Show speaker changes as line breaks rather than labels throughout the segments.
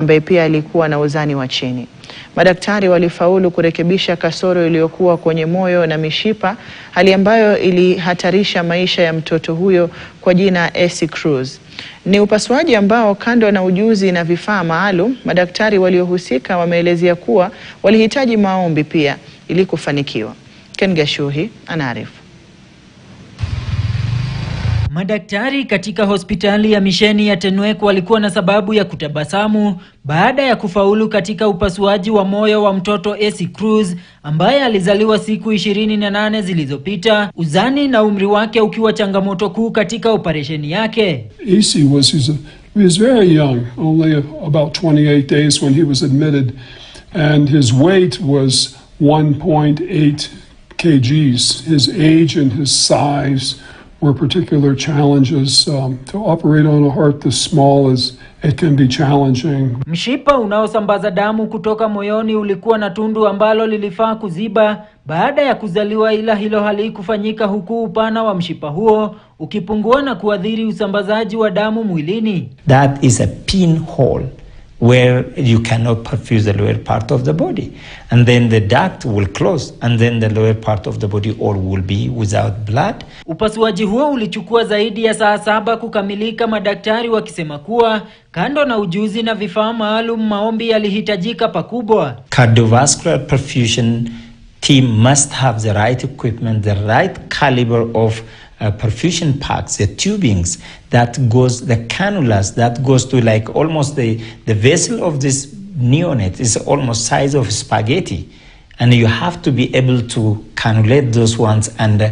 ambaye pia alikuwa na uzani wa chini. Madaktari walifaulu kurekebisha kasoro iliyokuwa kwenye moyo na mishipa, hali ambayo ilihatarisha maisha ya mtoto huyo kwa jina Essie Cruz. Ni upasuaji ambao kando na ujuzi na vifaa maalum, madaktari waliohusika wameelezea kuwa walihitaji maombi pia ili kufanikiwa. Ken Gashuhi anaarifu.
Madaktari katika hospitali ya misheni ya Tenwek walikuwa na sababu ya kutabasamu baada ya kufaulu katika upasuaji wa moyo wa mtoto Essie Cruz ambaye alizaliwa siku 28 zilizopita, uzani na umri wake ukiwa changamoto kuu katika operesheni yake.
Essie was very young, only about 28 days when he was admitted, and his weight was 1.8 kgs. His age and his size were particular challenges. To operate on a heart this small it can be challenging.
Mshipa unaosambaza damu kutoka moyoni ulikuwa na tundu ambalo lilifaa kuziba baada ya kuzaliwa, ila hilo halikufanyika, huku upana wa mshipa huo ukipungua na kuadhiri usambazaji wa damu mwilini.
That is a pinhole where you cannot perfuse the lower part of the body, and then the duct will close, and then the lower part of the body all will be without blood.
Upasuaji huo ulichukua zaidi ya saa 7 kukamilika, madaktari wakisema kuwa kando na ujuzi na vifaa maalum, maombi yalihitajika pakubwa.
Cardiovascular perfusion team must have the right equipment, the right caliber of perfusion packs, the tubings that goes, the cannulas that goes to like almost the vessel of this neonate is almost size of spaghetti, and you have to be able to cannulate those ones and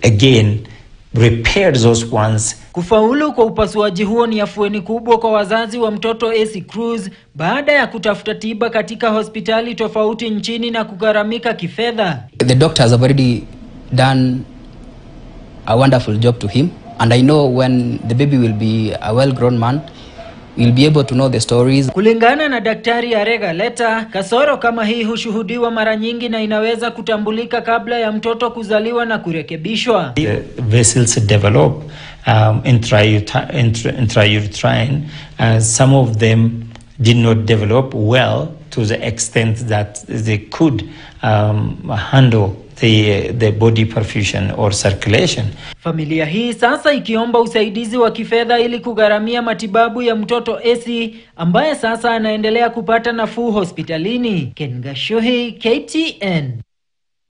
again repair those ones.
Kufaulu kwa upasuaji huo ni afueni kubwa kwa wazazi wa mtoto Essie Cruz baada ya kutafuta tiba katika hospitali tofauti nchini na kugharamika kifedha.
The doctors have already done a wonderful job to him, and I know when the baby will be a well-grown man, we'll be able to know the stories.
Kulingana na Daktari Arega Leta, kasoro kama hii hushuhudiwa mara nyingi na inaweza kutambulika kabla ya mtoto kuzaliwa na kurekebishwa.
The vessels develop intrauterine. Some of them did not develop well to the extent that they could handle the body perfusion or circulation.
Familia hii sasa ikiomba usaidizi wa kifedha ili kugharamia matibabu ya mtoto Essie ambaye sasa anaendelea kupata nafuu hospitalini. Ken Gashuhi, KTN.